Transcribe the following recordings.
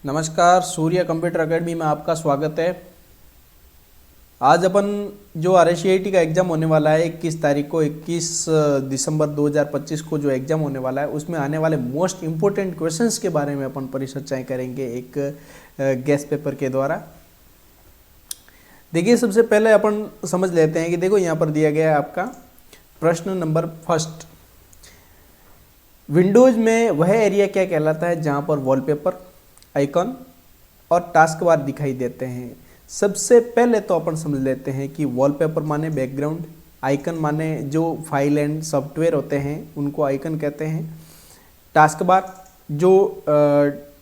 नमस्कार, सूर्य computer academy में आपका स्वागत है। आज अपन जो RSCIT का एग्ज़ाम होने वाला है 21 तारीख को, 21 दिसंबर 2025 को जो एग्ज़ाम होने वाला है उसमें आने वाले मोस्ट इम्पोर्टेंट क्वेश्चंस के बारे में अपन परिचर्चाएं करेंगे एक गेस्ट पेपर के द्वारा। देखिए, सबसे पहले अपन समझ लेते हैं कि देखो यहाँ पर दिया गया है आपका प्रश्न नंबर फर्स्ट। विंडोज़ में वह एरिया क्या कहलाता है जहाँ पर वॉलपेपर, आइकन और टास्क बार दिखाई देते हैं। सबसे पहले तो अपन समझ लेते हैं कि वॉलपेपर माने बैकग्राउंड, आइकन माने जो फाइल एंड सॉफ्टवेयर होते हैं उनको आइकन कहते हैं। टास्क बार जो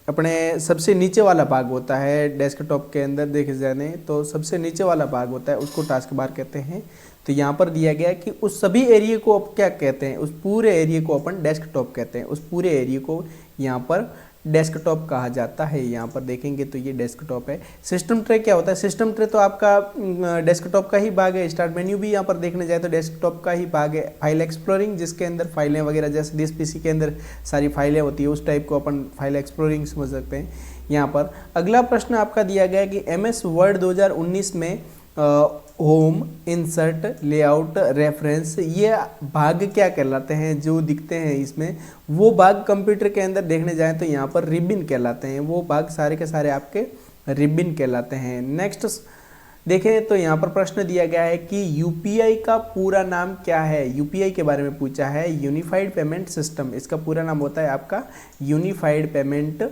अपने सबसे नीचे वाला भाग होता है डेस्कटॉप के अंदर देखे जाने तो सबसे नीचे वाला भाग होता है उसको टास्क बार कहते हैं। तो यहाँ पर दिया गया है कि उस सभी एरिया को अब क्या कहते हैं, उस पूरे एरिया को अपन डेस्कटॉप कहते हैं। उस पूरे एरिया को यहाँ पर डेस्कटॉप कहा जाता है। यहाँ पर देखेंगे तो ये डेस्कटॉप है। सिस्टम ट्रे क्या होता है? सिस्टम ट्रे तो आपका डेस्कटॉप का ही भाग है। स्टार्ट मेन्यू भी यहाँ पर देखने जाए तो डेस्कटॉप का ही भाग है। फाइल एक्सप्लोरिंग जिसके अंदर फाइलें वगैरह जैसे दिस पीसी के अंदर सारी फाइलें होती है उस टाइप को अपन फाइल एक्सप्लोरिंग समझ सकते हैं। यहाँ पर अगला प्रश्न आपका दिया गया है कि MS वर्ड 2019 में होम, इंसर्ट, लेआउट, रेफरेंस ये भाग क्या कहलाते हैं जो दिखते हैं इसमें? वो भाग कंप्यूटर के अंदर देखने जाएं तो यहाँ पर रिबिन कहलाते हैं। वो भाग सारे के सारे आपके रिबिन कहलाते हैं। नेक्स्ट देखें तो यहाँ पर प्रश्न दिया गया है कि UPI का पूरा नाम क्या है? UPI के बारे में पूछा है, यूनिफाइड पेमेंट सिस्टम। इसका पूरा नाम होता है आपका यूनिफाइड पेमेंट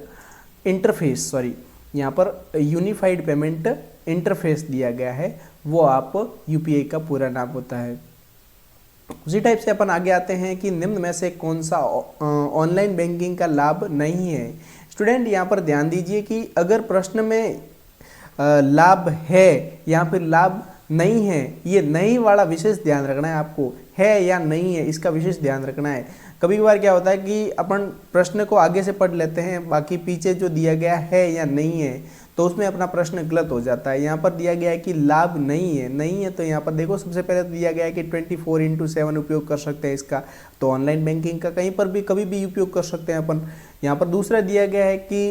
इंटरफेस। सॉरी, यहाँ पर यूनिफाइड पेमेंट इंटरफेस दिया गया है, वो आप UPI का पूरा नाम होता है। उसी टाइप से अपन आगे आते हैं कि निम्न में से कौन सा ऑनलाइन बैंकिंग का लाभ नहीं है? स्टूडेंट यहाँ पर ध्यान दीजिए कि अगर प्रश्न में लाभ है या फिर लाभ नहीं है, ये नहीं वाला विशेष ध्यान रखना है आपको। है या नहीं है इसका विशेष ध्यान रखना है। कभी कभार क्या होता है कि अपन प्रश्न को आगे से पढ़ लेते हैं, बाकी पीछे जो दिया गया है या नहीं है तो उसमें अपना प्रश्न गलत हो जाता है। यहाँ पर दिया गया है कि लाभ नहीं है। नहीं है तो यहाँ पर देखो सबसे पहले तो दिया गया है कि 24/7 उपयोग कर सकते हैं इसका, तो ऑनलाइन बैंकिंग का कहीं पर भी कभी भी उपयोग कर सकते हैं अपन। यहाँ पर दूसरा दिया गया है कि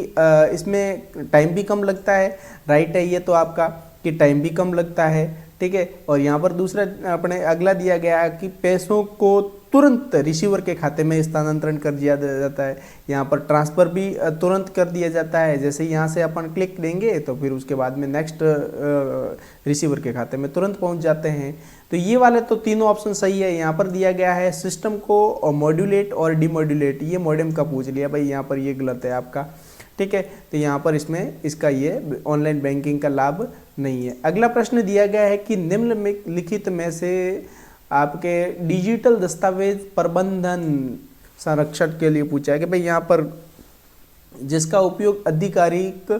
इसमें टाइम भी कम लगता है। राइट है ये तो आपका कि टाइम भी कम लगता है, ठीक है। और यहाँ पर दूसरा अपने अगला दिया गया है कि पैसों को तुरंत रिसीवर के खाते में स्थानांतरण कर दिया जाता है। यहाँ पर ट्रांसफ़र भी तुरंत कर दिया जाता है। जैसे यहाँ से अपन क्लिक देंगे तो फिर उसके बाद में नेक्स्ट रिसीवर के खाते में तुरंत पहुँच जाते हैं। तो ये वाले तो तीनों ऑप्शन सही है। यहाँ पर दिया गया है सिस्टम को मॉड्यूलेट और डिमॉड्यूलेट, ये मॉडेम का पूछ लिया भाई, यहाँ पर ये गलत है आपका, ठीक है। तो यहाँ पर इसमें इसका ये ऑनलाइन बैंकिंग का लाभ नहीं है। अगला प्रश्न दिया गया है कि निम्नलिखित में से आपके डिजिटल दस्तावेज प्रबंधन संरक्षण के लिए पूछा है कि भाई यहाँ पर जिसका उपयोग आधिकारिक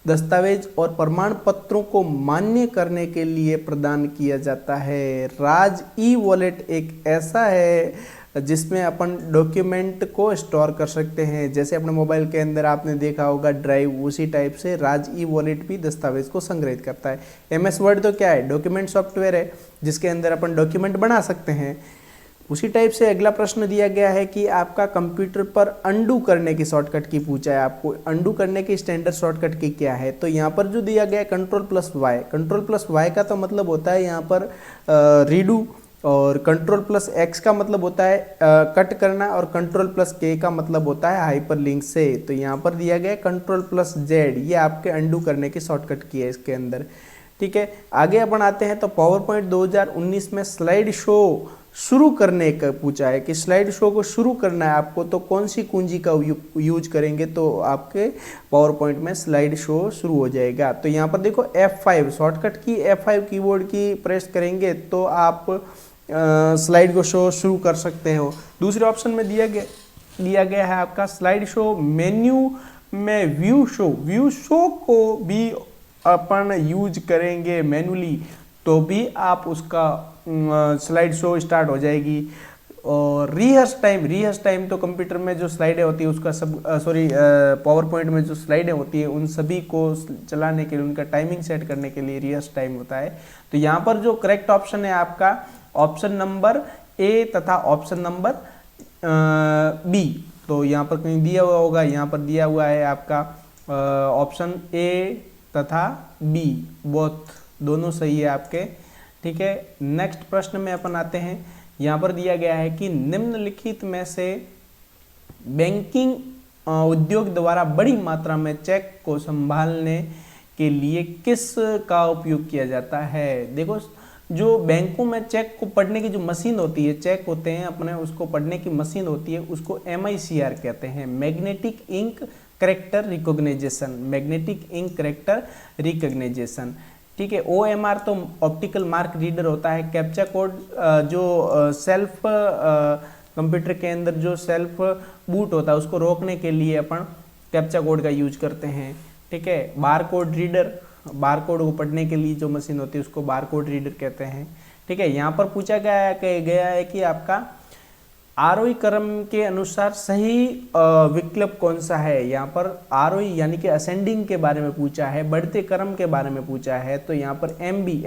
दस्तावेज और प्रमाण पत्रों को मान्य करने के लिए प्रदान किया जाता है। राज ई वॉलेट एक ऐसा है जिसमें अपन डॉक्यूमेंट को स्टोर कर सकते हैं। जैसे अपने मोबाइल के अंदर आपने देखा होगा ड्राइव, उसी टाइप से राज ई वॉलेट भी दस्तावेज को संग्रहित करता है। MS वर्ड तो क्या है? डॉक्यूमेंट सॉफ्टवेयर है जिसके अंदर अपन डॉक्यूमेंट बना सकते हैं। उसी टाइप से अगला प्रश्न दिया गया है कि आपका कंप्यूटर पर अंडू करने की शॉर्टकट की पूछा है। आपको अंडू करने की स्टैंडर्ड शॉर्टकट की क्या है? तो यहाँ पर जो दिया गया है Ctrl+Y। Ctrl+Y का तो मतलब होता है यहाँ पर रीडू, और Ctrl+X का मतलब होता है कट करना, और Ctrl+K का मतलब होता है हाइपरलिंक से। तो यहाँ पर दिया गया है Ctrl+Z, ये आपके अंडू करने की शॉर्टकट की है इसके अंदर, ठीक है। आगे अपन आते हैं तो पावरपॉइंट 2019 में स्लाइड शो शुरू करने का पूछा है कि स्लाइड शो को शुरू करना है आपको तो कौन सी कुंजी का यूज करेंगे तो आपके पावर पॉइंट में स्लाइड शो शुरू हो जाएगा। तो यहाँ पर देखो F5 शॉर्टकट की, F5 कीबोर्ड की प्रेस करेंगे तो आप स्लाइड को शो शुरू कर सकते हो। दूसरे ऑप्शन में दिया गया है आपका स्लाइड शो मेन्यू में व्यू शो को भी अपन यूज करेंगे मैनुअली तो भी आप उसका स्लाइड शो स्टार्ट हो जाएगी। और रिहर्स टाइम तो कंप्यूटर में जो स्लाइडें होती है उसका सब पावर पॉइंट में जो स्लाइडें होती है उन सभी को चलाने के लिए उनका टाइमिंग सेट करने के लिए रिहर्स टाइम होता है। तो यहाँ पर जो करेक्ट ऑप्शन है आपका ऑप्शन नंबर A तथा ऑप्शन नंबर B। तो यहाँ पर कहीं दिया हुआ होगा, यहाँ पर दिया हुआ है आपका ऑप्शन ए तथा बी बोथ दोनों सही है आपके। ठीक है, नेक्स्ट प्रश्न में अपन आते हैं। यहाँ पर दिया गया है कि निम्नलिखित में से बैंकिंग उद्योग द्वारा बड़ी मात्रा में चेक को संभालने के लिए किस का उपयोग किया जाता है। देखो, जो बैंकों में चेक को पढ़ने की जो मशीन होती है, चेक होते हैं अपने, उसको पढ़ने की मशीन होती है, उसको MICR कहते हैं, magnetic ink character recognization, magnetic ink character recognization. ठीक है, OMR तो ऑप्टिकल मार्क रीडर होता है। कैप्चा कोड जो सेल्फ कंप्यूटर के अंदर जो सेल्फ बूट होता है उसको रोकने के लिए अपन कैप्चा कोड का यूज करते हैं। ठीक है, bar code reader, bar code को पढ़ने के लिए जो मशीन होती है उसको बार कोड रीडर कहते हैं। ठीक है, यहाँ पर पूछा गया है कि आपका आरोही क्रम के अनुसार सही विकल्प कौन सा है। यहाँ पर आरोही यानी कि असेंडिंग के बारे में पूछा है, बढ़ते क्रम के बारे में पूछा है। तो यहाँ पर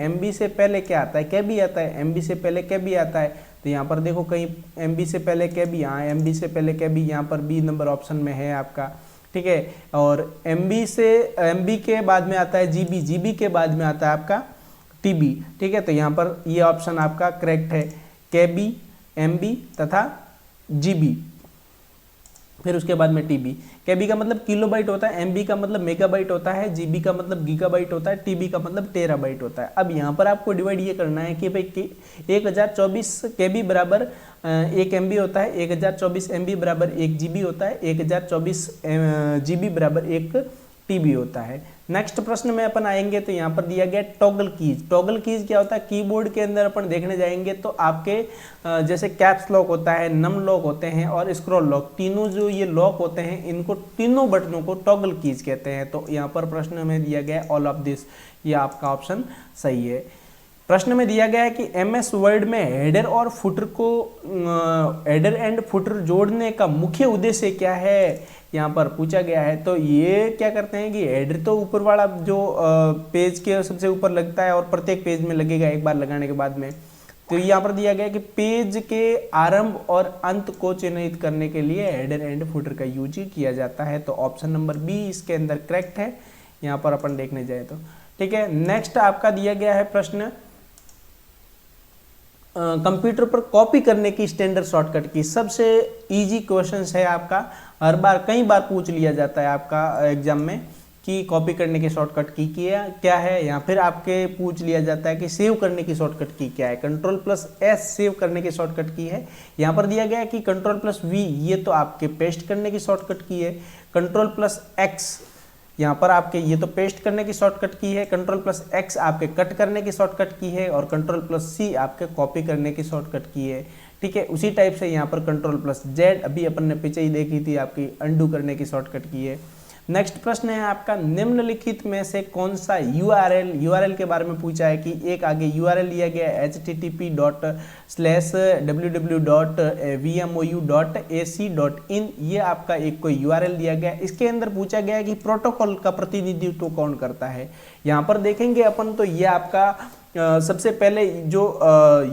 MB से पहले क्या आता है, KB आता है। MB से पहले KB आता है, तो यहाँ पर देखो कहीं MB से पहले KB, हाँ MB से पहले KB यहाँ पर B नंबर ऑप्शन में है आपका। ठीक है, और MB के बाद में आता है GB के बाद में आता है आपका TB। ठीक है, तो यहाँ पर ये ऑप्शन आपका करेक्ट है, KB, MB तथा GB, फिर उसके बाद में TB। KB का मतलब किलोबाइट होता है, MB का मतलब मेगाबाइट होता है, GB का मतलब गीगाबाइट होता है, TB का मतलब टेराबाइट होता है। अब यहाँ पर आपको डिवाइड ये करना है कि भाई 1024 KB बराबर 1 MB होता है, 1024 MB बराबर 1 GB होता है, 1024 GB बराबर 1 TB होता है। नेक्स्ट प्रश्न में अपन आएंगे तो यहाँ पर दिया गया टॉगल कीज। टॉगल कीज क्या होता है, कीबोर्ड के अंदर अपन देखने जाएंगे तो आपके जैसे कैप्स लॉक होता है, नम लॉक होते हैं और स्क्रॉल लॉक, तीनों जो ये लॉक होते हैं इनको तीनों बटनों को टॉगल कीज कहते हैं। तो यहाँ पर प्रश्न में दिया गया ऑल ऑफ दिस, ये आपका ऑप्शन सही है। प्रश्न में दिया गया है कि MS वर्ड में हेडर और फुटर को हेडर एंड फुटर जोड़ने का मुख्य उद्देश्य क्या है, यहाँ पर पूछा गया है। तो ये क्या करते हैं कि हेडर तो ऊपर वाला जो पेज के सबसे ऊपर लगता है और प्रत्येक पेज में लगेगा एक बार लगाने के बाद में। तो यहाँ पर दिया गया है कि पेज के आरंभ और अंत को चिन्हित करने के लिए हेडर एंड फुटर का यूज किया जाता है। तो ऑप्शन नंबर बी इसके अंदर करेक्ट है, यहाँ पर अपन देखने जाए तो। ठीक है, नेक्स्ट आपका दिया गया है प्रश्न कंप्यूटर पर कॉपी करने की स्टैंडर्ड शॉर्टकट की। सबसे इजी क्वेश्चन है आपका, हर बार कई बार पूछ लिया जाता है आपका एग्जाम में कि कॉपी करने की शॉर्टकट की क्या है, या फिर आपके पूछ लिया जाता है कि सेव करने की शॉर्टकट की क्या है। Ctrl+S सेव करने की शॉर्टकट की है। यहाँ पर दिया गया है कि Ctrl+V ये तो आपके पेस्ट करने की शॉर्टकट की है। Ctrl+X यहाँ पर आपके ये तो पेस्ट करने की शॉर्टकट की है। Ctrl+X आपके कट करने की शॉर्टकट की है और Ctrl+C आपके कॉपी करने की शॉर्टकट की है। ठीक है, उसी टाइप से यहाँ पर Ctrl+Z अभी अपन ने पीछे ही देखी थी आपकी अंडू करने की शॉर्टकट की है। नेक्स्ट प्रश्न है आपका निम्नलिखित में से कौन सा यूआरएल के बारे में पूछा है कि एक आगे यूआरएल लिया गया http://www.vmou.ac.in, ये आपका एक कोई यूआरएल दिया गया। इसके अंदर पूछा गया है कि प्रोटोकॉल का प्रतिनिधित्व कौन करता है। यहाँ पर देखेंगे अपन तो ये आपका सबसे पहले जो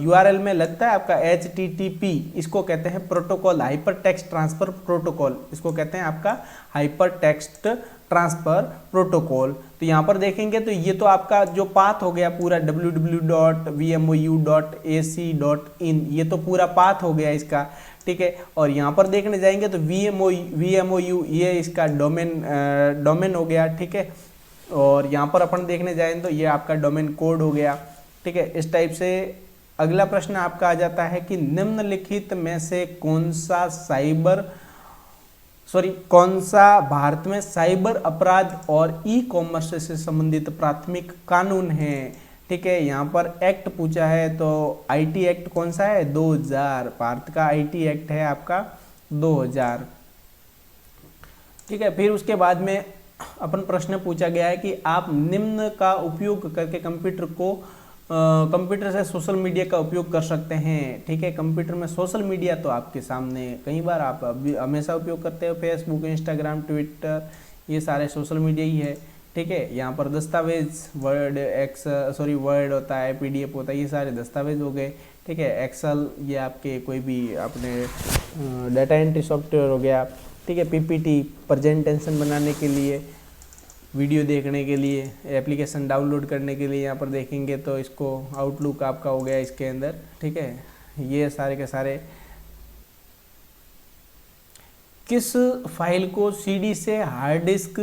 यूआरएल में लगता है आपका HTTP, इसको कहते हैं protocol, hyper text transfer protocol, इसको कहते हैं आपका हाइपर टेक्स्ट ट्रांसफर प्रोटोकॉल। तो यहाँ पर देखेंगे तो ये तो आपका जो पाथ हो गया पूरा www.vmou.ac.in, ये तो पूरा पाथ हो गया इसका। ठीक है, और यहाँ पर देखने जाएंगे तो VMOU ये इसका डोमेन हो गया। ठीक है, और यहाँ पर अपन देखने जाएं तो ये आपका डोमेन कोड हो गया। ठीक है, इस टाइप से अगला प्रश्न आपका आ जाता है कि निम्नलिखित में से कौन सा भारत में साइबर अपराध और ई-कॉमर्स से संबंधित प्राथमिक कानून है। ठीक है, यहाँ पर एक्ट पूछा है तो IT एक्ट कौन सा है, 2000, भारत का IT एक्ट है आपका 2000। ठीक है, फिर उसके बाद में अपन प्रश्न पूछा गया है कि आप निम्न का उपयोग करके कंप्यूटर से सोशल मीडिया का उपयोग कर सकते हैं। ठीक है, कंप्यूटर में सोशल मीडिया तो आपके सामने कई बार आप हमेशा उपयोग करते हो, फेसबुक, इंस्टाग्राम, ट्विटर, ये सारे सोशल मीडिया ही है। ठीक है, यहाँ पर दस्तावेज वर्ड होता है, PDF होता है, ये सारे दस्तावेज हो गए। ठीक है, एक्सेल ये आपके कोई भी अपने डाटा एंट्री सॉफ्टवेयर हो गया। ठीक है, PPT प्रेजेंटेशन बनाने के लिए, वीडियो देखने के लिए, एप्लीकेशन डाउनलोड करने के लिए यहाँ पर देखेंगे तो इसको आउटलुक आपका हो गया इसके अंदर, ठीक है। ये सारे के सारे किस फाइल को सीडी से हार्ड डिस्क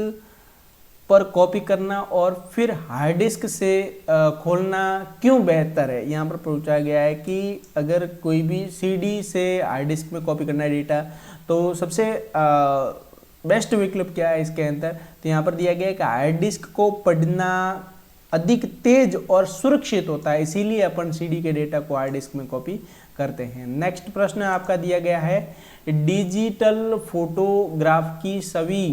पर कॉपी करना और फिर हार्ड डिस्क से खोलना क्यों बेहतर है। यहाँ पर पूछा गया है कि अगर कोई भी सीडी से हार्ड डिस्क में कॉपी करना है डेटा तो सबसे बेस्ट विकल्प क्या है इसके अंदर। तो यहाँ पर दिया गया है कि हार्ड डिस्क को पढ़ना अधिक तेज और सुरक्षित होता है, इसीलिए अपन सीडी के डेटा को हार्ड डिस्क में कॉपी करते हैं। नेक्स्ट प्रश्न आपका दिया गया है डिजिटल फोटोग्राफ की छवि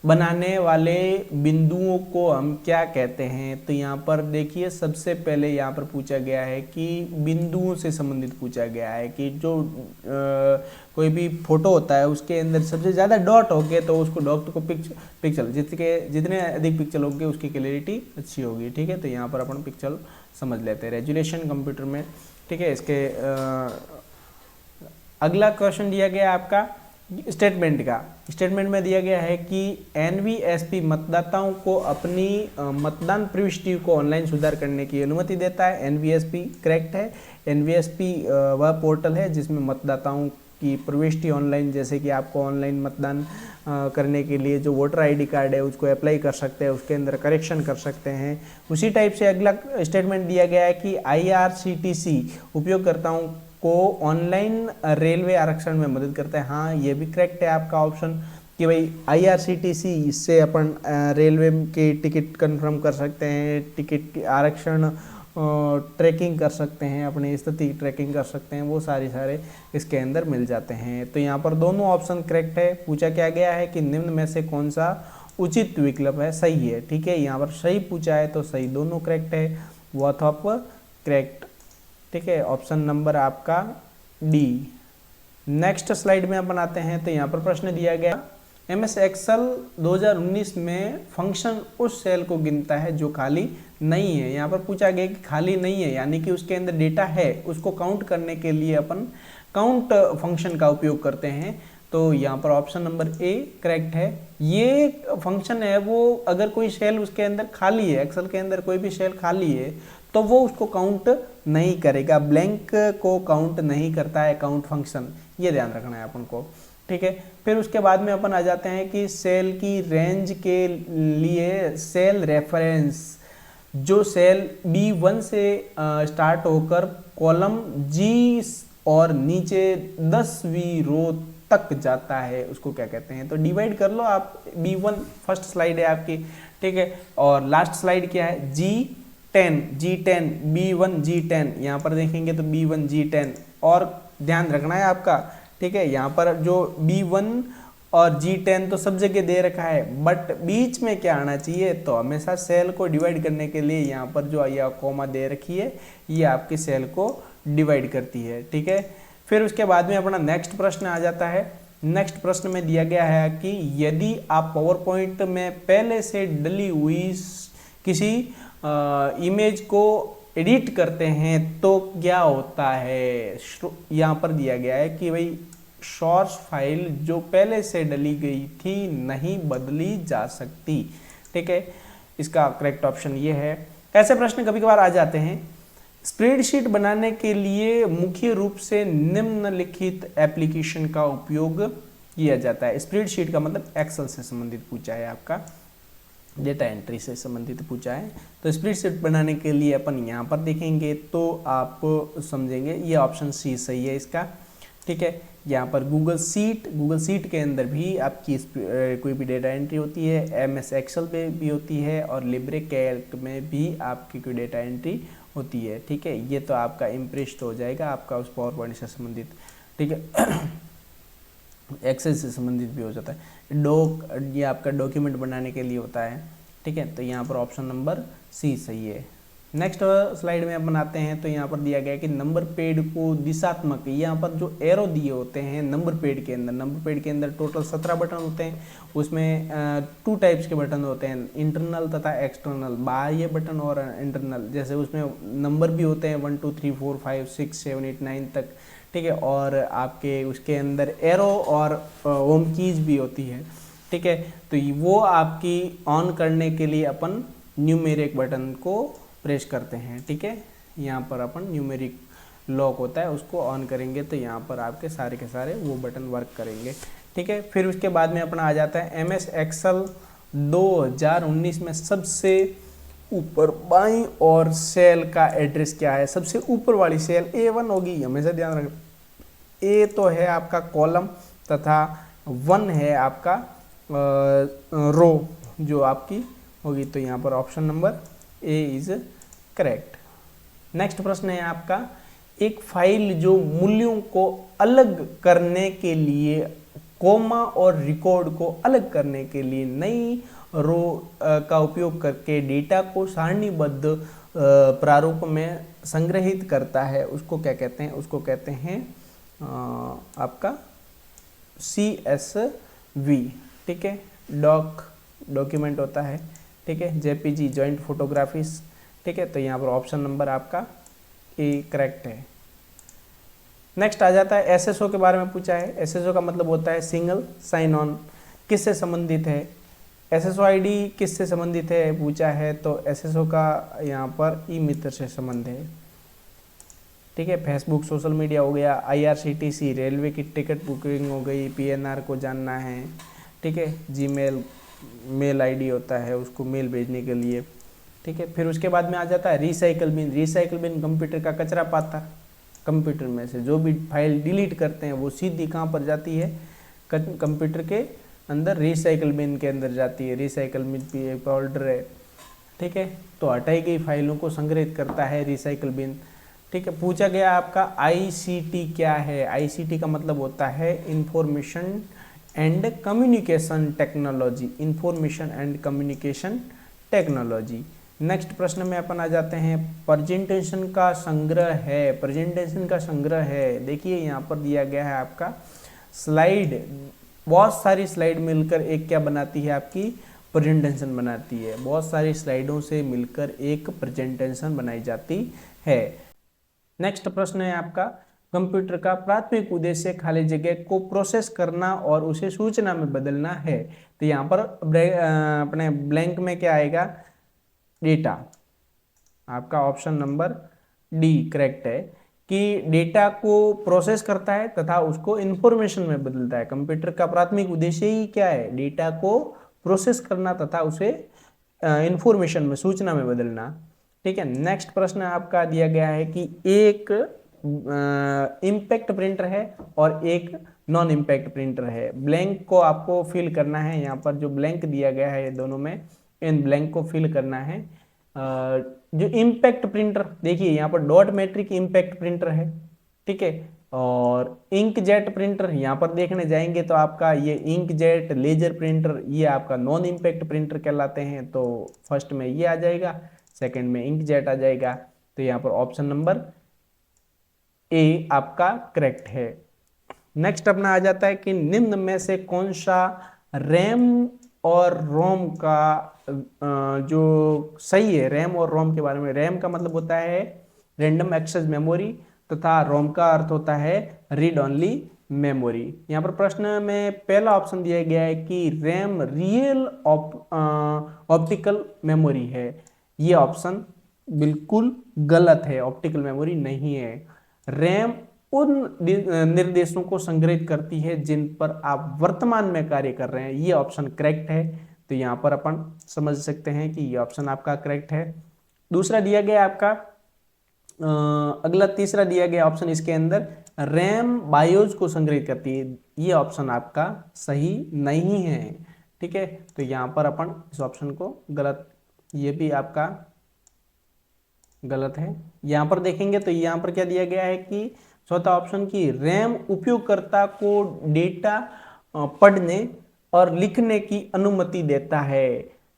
बनाने वाले बिंदुओं को हम क्या कहते हैं। तो यहाँ पर देखिए सबसे पहले यहाँ पर पूछा गया है कि बिंदुओं से संबंधित पूछा गया है कि जो कोई भी फोटो होता है उसके अंदर सबसे ज़्यादा डॉट हो गए तो उसको डॉट को पिक्सल जितने अधिक पिक्सल होंगे उसकी क्लैरिटी अच्छी होगी, ठीक है। तो यहाँ पर अपन पिक्सल समझ लेते हैं रेजोल्यूशन कंप्यूटर में, ठीक है। इसके अगला क्वेश्चन दिया गया आपका स्टेटमेंट का। स्टेटमेंट में दिया गया है कि एनवीएसपी मतदाताओं को अपनी मतदान प्रविष्टि को ऑनलाइन सुधार करने की अनुमति देता है। एनवीएसपी करेक्ट है। एनवीएसपी वह पोर्टल है जिसमें मतदाताओं की प्रविष्टि ऑनलाइन, जैसे कि आपको ऑनलाइन मतदान करने के लिए जो वोटर आईडी कार्ड है उसको अप्लाई कर सकते हैं, उसके अंदर करेक्शन कर सकते हैं। उसी टाइप से अगला स्टेटमेंट दिया गया है कि आईआरसीटीसी उपयोगकर्ताओं को ऑनलाइन रेलवे आरक्षण में मदद करता है। हाँ, ये भी करेक्ट है आपका ऑप्शन कि भाई आईआरसीटीसी, इससे अपन रेलवे की टिकट कंफर्म कर सकते हैं, टिकट की आरक्षण ट्रैकिंग कर सकते हैं, अपनी स्थिति ट्रैकिंग कर सकते हैं, वो सारे इसके अंदर मिल जाते हैं। तो यहाँ पर दोनों ऑप्शन करेक्ट है। पूछा क्या गया है कि निम्न में से कौन सा उचित विकल्प है, सही है, ठीक है। यहाँ पर सही पूछा है तो सही दोनों करेक्ट है, बोथ ऑफ करेक्ट, ठीक है। ऑप्शन नंबर आपका डी। नेक्स्ट स्लाइड में अपन आते हैं तो यहाँ पर प्रश्न दिया गया एमएस एक्सेल 2019 में फंक्शन उस सेल को गिनता है जो खाली नहीं है। यहाँ पर पूछा गया कि खाली नहीं है यानी कि उसके अंदर डेटा है, उसको काउंट करने के लिए अपन काउंट फंक्शन का उपयोग करते हैं। तो यहाँ पर ऑप्शन नंबर ए करेक्ट है। ये फंक्शन है वो अगर कोई सेल उसके अंदर खाली है, एक्सेल के अंदर कोई भी सेल खाली है तो वो उसको काउंट नहीं करेगा, ब्लैंक को काउंट नहीं करता है काउंट फंक्शन, ये ध्यान रखना है अपन को, ठीक है। फिर उसके बाद में अपन आ जाते हैं कि सेल की रेंज के लिए सेल रेफरेंस, जो सेल B1 से स्टार्ट होकर कॉलम जी और नीचे 10वीं रो तक जाता है उसको क्या कहते हैं। तो डिवाइड कर लो आप, B1 फर्स्ट स्लाइड है आपकी, ठीक है। और लास्ट स्लाइड क्या है, G10 B1 G10, यहाँ पर देखेंगे तो B1 G10, और ध्यान रखना है आपका, ठीक है। यहाँ पर जो B1 और G10 तो सब जगह दे रखा है, बट बीच में क्या आना चाहिए, तो हमेशा सेल को डिवाइड करने के लिए यहाँ पर जो यह कॉमा दे रखी है ये आपकी सेल को डिवाइड करती है, ठीक है। फिर उसके बाद में अपना नेक्स्ट प्रश्न आ जाता है। नेक्स्ट प्रश्न में दिया गया है कि यदि आप पावर पॉइंट में पहले से डली हुई किसी इमेज को एडिट करते हैं तो क्या होता है। यहाँ पर दिया गया है कि भाई सोर्स फाइल जो पहले से डली गई थी नहीं बदली जा सकती, ठीक है। इसका करेक्ट ऑप्शन ये है। ऐसे प्रश्न कभी कभार आ जाते हैं। स्प्रेडशीट बनाने के लिए मुख्य रूप से निम्नलिखित एप्लीकेशन का उपयोग किया जाता है। स्प्रेडशीट का मतलब एक्सेल से संबंधित पूछा है, आपका डेटा एंट्री से संबंधित पूछा है। तो स्प्रेडशीट बनाने के लिए अपन यहाँ पर देखेंगे तो आप समझेंगे ये ऑप्शन सी सही है इसका, ठीक है। यहाँ पर गूगल सीट के अंदर भी आपकी कोई भी डेटा एंट्री होती है, एमएस एक्सेल पे भी होती है, और लिब्रे कैल्क में भी आपकी कोई डेटा एंट्री होती है, ठीक है। ये तो आपका इम्प्रेस्ड हो जाएगा आपका उस पावर पॉइंट से संबंधित, ठीक है। एक्सेल से संबंधित भी हो जाता है। ये आपका डॉक्यूमेंट बनाने के लिए होता है, ठीक है। तो यहाँ पर ऑप्शन नंबर सी सही है। नेक्स्ट स्लाइड में अपन आते हैं तो यहाँ पर दिया गया है कि नंबर पेड को दिशात्मक, यहाँ पर जो एरो दिए होते हैं नंबर पेड के अंदर टोटल 17 बटन होते हैं। उसमें 2 टाइप्स के बटन होते हैं, इंटरनल तथा एक्सटर्नल, बाह्य बटन और इंटरनल। जैसे उसमें नंबर भी होते हैं 1 2 3 4 5 6 7 8 9 तक, ठीक है। और आपके उसके अंदर एरो और होम कीज भी होती है, ठीक है। तो वो आपकी ऑन करने के लिए अपन न्यूमेरिक बटन को प्रेस करते हैं, ठीक है। यहाँ पर अपन न्यूमेरिक लॉक होता है उसको ऑन करेंगे तो यहाँ पर आपके सारे के सारे वो बटन वर्क करेंगे, ठीक है। फिर उसके बाद में अपना आ जाता है MS एक्सेल 2019 में सबसे ऊपर बाईं और सेल का एड्रेस क्या है, सबसे ऊपर वाली सेल A1 होगी, हमेशा ध्यान रखना। A तो है आपका कॉलम तथा 1 है आपका रो जो आपकी होगी, तो यहाँ पर option number A is correct. Next प्रश्न है आपका, एक फाइल जो मूल्यों को अलग करने के लिए कोमा और रिकॉर्ड को अलग करने के लिए नई रो का उपयोग करके डेटा को सारणीबद्ध प्रारूप में संग्रहित करता है, उसको क्या कहते हैं, उसको कहते हैं आपका CSV, ठीक है। डॉक्यूमेंट होता है, ठीक है, JPG जॉइंट फोटोग्राफीज, ठीक है। तो यहाँ पर ऑप्शन नंबर आपका A करेक्ट है। नेक्स्ट आ जाता है SSO के बारे में पूछा है। SSO का मतलब होता है सिंगल साइन ऑन, किससे संबंधित है, SSO ID किससे संबंधित है पूछा है, तो SSO का यहाँ पर ई मित्र से संबंध है, ठीक है। फेसबुक सोशल मीडिया हो गया, IRCTC रेलवे की टिकट बुकिंग हो गई, PNR को जानना है, ठीक है। जीमेल मेल ID होता है उसको मेल भेजने के लिए, ठीक है। फिर उसके बाद में आ जाता है recycle bin. Recycle bin computer का कचरा पात्र, कंप्यूटर में से जो भी फाइल डिलीट करते हैं वो सीधी कहाँ पर जाती है, कंप्यूटर के अंदर रिसाइकल बिन के अंदर जाती है। रिसाइकल बिन भी एक फोल्डर है, ठीक है। तो हटाई गई फाइलों को संग्रहित करता है रिसाइकल बिन, ठीक है। पूछा गया आपका ICT क्या है। ICT का मतलब होता है information and communication technology, information and communication technology. Next प्रश्न में अपन आ जाते हैं प्रेजेंटेशन का संग्रह है। प्रेजेंटेशन का संग्रह है, देखिए यहाँ पर दिया गया है आपका स्लाइड, बहुत सारी स्लाइड मिलकर एक क्या बनाती है, आपकी प्रेजेंटेशन बनाती है। बहुत सारी स्लाइडों से मिलकर एक प्रेजेंटेशन बनाई जाती है। नेक्स्ट प्रश्न है आपका, कंप्यूटर का प्राथमिक उद्देश्य खाली जगह को प्रोसेस करना और उसे सूचना में बदलना है। तो यहाँ पर अपने ब्लैंक में क्या आएगा, डेटा। आपका ऑप्शन नंबर D करेक्ट है कि डेटा को प्रोसेस करता है तथा उसको इंफॉर्मेशन में बदलता है। कंप्यूटर का प्राथमिक उद्देश्य ही क्या है, डेटा को प्रोसेस करना तथा उसे इंफॉर्मेशन में, सूचना में बदलना, ठीक है। नेक्स्ट प्रश्न आपका दिया गया है कि एक इम्पैक्ट प्रिंटर है और एक नॉन इम्पैक्ट प्रिंटर है। ब्लैंक को आपको फिल करना है, यहाँ पर जो ब्लैंक दिया गया है दोनों में, इन ब्लैंक को फिल करना है। जो इम्पैक्ट प्रिंटर देखिए यहाँ पर डॉट मैट्रिक इम्पैक्ट प्रिंटर है, ठीक है। और इंकजेट प्रिंटर यहाँ पर देखने जाएंगे तो आपका ये इंकजेट लेजर प्रिंटर ये आपका नॉन इम्पैक्ट प्रिंटर कहलाते हैं। तो फर्स्ट में ये आ जाएगा, सेकंड में इंकजेट आ जाएगा। तो यहाँ पर ऑप्शन नंबर A आपका करेक्ट है। नेक्स्ट अपना आ जाता है कि निम्न में से कौन सा रैम और रोम का जो सही है। रैम और रोम के बारे में, रैम का मतलब होता है रैंडम एक्सेस मेमोरी तथा रोम का अर्थ होता है रीड ओनली मेमोरी। यहाँ पर प्रश्न में पहला ऑप्शन दिया गया है कि रैम रियल ऑप्टिकल मेमोरी है। ये ऑप्शन बिल्कुल गलत है, ऑप्टिकल मेमोरी नहीं है। रैम उन निर्देशों को संग्रहित करती है जिन पर आप वर्तमान में कार्य कर रहे हैं। ये ऑप्शन करेक्ट है। तो यहाँ पर अपन समझ सकते हैं कि ये ऑप्शन आपका करेक्ट है। दूसरा दिया गया आपका अगला तीसरा दिया गया ऑप्शन इसके अंदर रैम बायोस को संग्रहित करती है। ये ऑप्शन आपका सही नहीं है, ठीक है। तो यहाँ पर अपन इस ऑप्शन को गलत, ये भी आपका गलत है। यहाँ पर देखेंगे तो यहाँ पर क्या दिया गया है कि चौथा ऑप्शन की रैम उपयोगकर्ता को डेटा पढ़ने और लिखने की अनुमति देता है।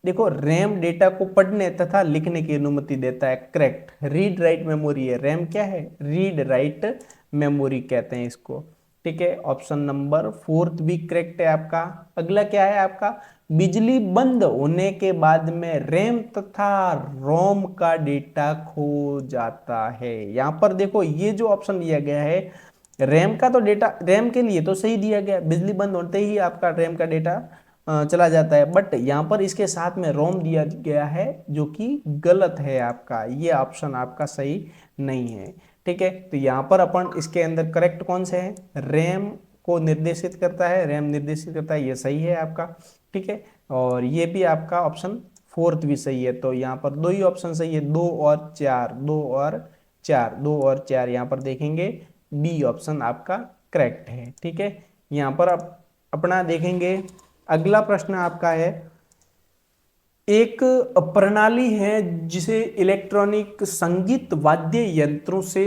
देखो रैम डेटा को पढ़ने तथा लिखने की अनुमति देता है, करेक्ट। रीड राइट मेमोरी है, रैम क्या है, रीड राइट मेमोरी कहते हैं इसको, ठीक है। ऑप्शन नंबर 4 भी करेक्ट है आपका। अगला क्या है आपका, बिजली बंद होने के बाद में रैम तथा रोम का डेटा खो जाता है। यहाँ पर देखो ये जो ऑप्शन दिया गया है रैम का, तो डेटा रैम के लिए तो सही दिया गया, बिजली बंद होते ही आपका रैम का डेटा चला जाता है, बट यहाँ पर इसके साथ में रोम दिया गया है जो कि गलत है आपका, ये ऑप्शन आपका सही नहीं है। ठीक है, तो यहाँ पर अपन इसके अंदर करेक्ट कौन से है, रैम को निर्देशित करता है, रैम निर्देशित करता है, ये सही है आपका। ठीक है, और ये भी आपका ऑप्शन फोर्थ भी सही है। तो यहाँ पर दो ही ऑप्शन सही है, 2 और 4, 2 और 4, 2 और 4 यहाँ पर देखेंगे बी ऑप्शन आपका करेक्ट है। ठीक है, यहाँ पर आप अपना देखेंगे अगला प्रश्न आपका है, एक प्रणाली है जिसे इलेक्ट्रॉनिक संगीत वाद्य यंत्रों से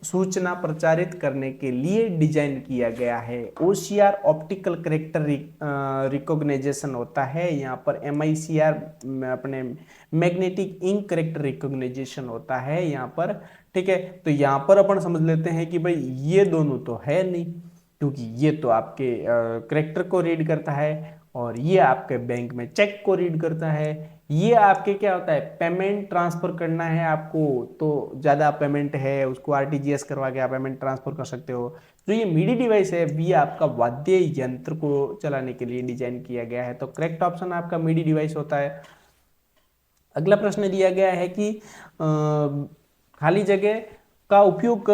सूचना प्रचारित करने के लिए डिजाइन किया गया है। OCR ऑप्टिकल करेक्टर रिकॉग्नाइजेशन होता है, यहाँ पर MICR अपने मैग्नेटिक इंक करेक्टर रिकॉग्नाइजेशन होता है यहाँ पर। ठीक है, तो यहाँ पर अपन समझ लेते हैं कि भाई ये दोनों तो है नहीं, क्योंकि ये तो आपके करेक्टर को रीड करता है और ये आपके बैंक में चेक को रीड करता है। ये आपके क्या होता है, पेमेंट ट्रांसफर करना है आपको, तो ज़्यादा पेमेंट है उसको RTGS करवा के आप पेमेंट ट्रांसफर कर सकते हो। जो ये मीडी डिवाइस है ये आपका वाद्य यंत्र को चलाने के लिए डिजाइन किया गया है, तो करेक्ट ऑप्शन आपका मीडी डिवाइस होता है। अगला प्रश्न दिया गया है कि खाली जगह का उपयोग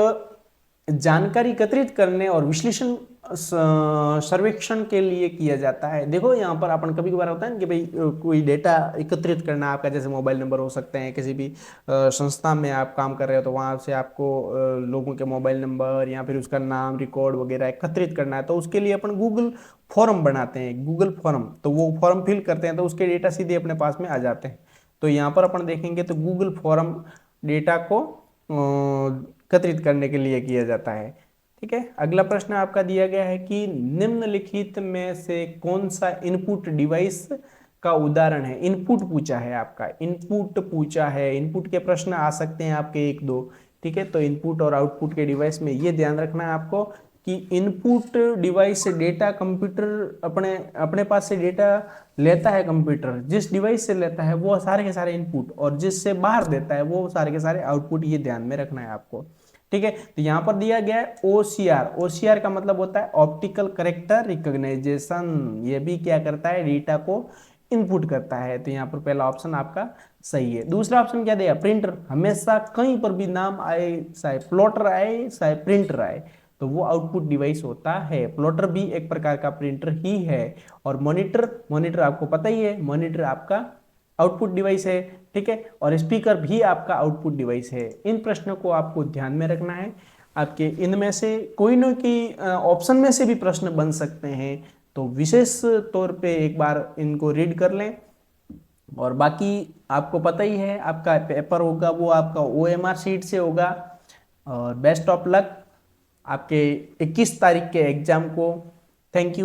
जानकारी एकत्रित करने और विश्लेषण सर्वेक्षण के लिए किया जाता है। देखो यहाँ पर अपन कभी कभार होता है ना कि भाई कोई डेटा एकत्रित करना आपका, जैसे मोबाइल नंबर हो सकते हैं, किसी भी संस्था में आप काम कर रहे हो तो वहाँ से आपको लोगों के मोबाइल नंबर या फिर उसका नाम रिकॉर्ड वगैरह एकत्रित करना है, तो उसके लिए अपन गूगल फॉर्म बनाते हैं, गूगल फॉर्म, तो वो फॉर्म फिल करते हैं तो उसके डेटा सीधे अपने पास में आ जाते हैं। तो यहाँ पर अपन देखेंगे तो गूगल फॉर्म डेटा को एकत्रित करने के लिए किया जाता है। ठीक है, अगला प्रश्न आपका दिया गया है कि निम्नलिखित में से कौन सा इनपुट डिवाइस का उदाहरण है। इनपुट पूछा है आपका, इनपुट पूछा है, इनपुट के प्रश्न आ सकते हैं आपके 1-2। ठीक है, तो इनपुट और आउटपुट के डिवाइस में ये ध्यान रखना है आपको कि इनपुट डिवाइस से डेटा कंप्यूटर अपने अपने पास से डेटा लेता है, कंप्यूटर जिस डिवाइस से लेता है वो सारे के सारे इनपुट, और जिससे बाहर देता है वो सारे के सारे आउटपुट, ये ध्यान में रखना है आपको। ठीक है, तो यहाँ पर दिया गया है OCR, OCR का मतलब होता है ऑप्टिकल करेक्टर रिकॉग्नाइजेशन, ये भी क्या करता है, डेटा को इनपुट करता है। तो यहाँ पर पहला ऑप्शन आपका सही है। दूसरा ऑप्शन क्या दिया, प्रिंटर, हमेशा कहीं पर भी नाम आए, चाहे प्लॉटर आए चाहे प्रिंटर आए, तो वो आउटपुट डिवाइस होता है। प्लॉटर भी एक प्रकार का प्रिंटर ही है। और मॉनिटर, मॉनिटर आपको पता ही है, मॉनिटर आपका आउटपुट डिवाइस है। ठीक है, और स्पीकर भी आपका आउटपुट डिवाइस है। इन प्रश्नों को आपको ध्यान में रखना है, आपके इनमें से कोई न कोई ऑप्शन में से भी प्रश्न बन सकते हैं, तो विशेष तौर पे एक बार इनको रीड कर लें। और बाकी आपको पता ही है आपका पेपर होगा वो आपका OMR शीट से होगा। और बेस्ट ऑफ लक आपके 21 तारीख के एग्जाम को। Thank you.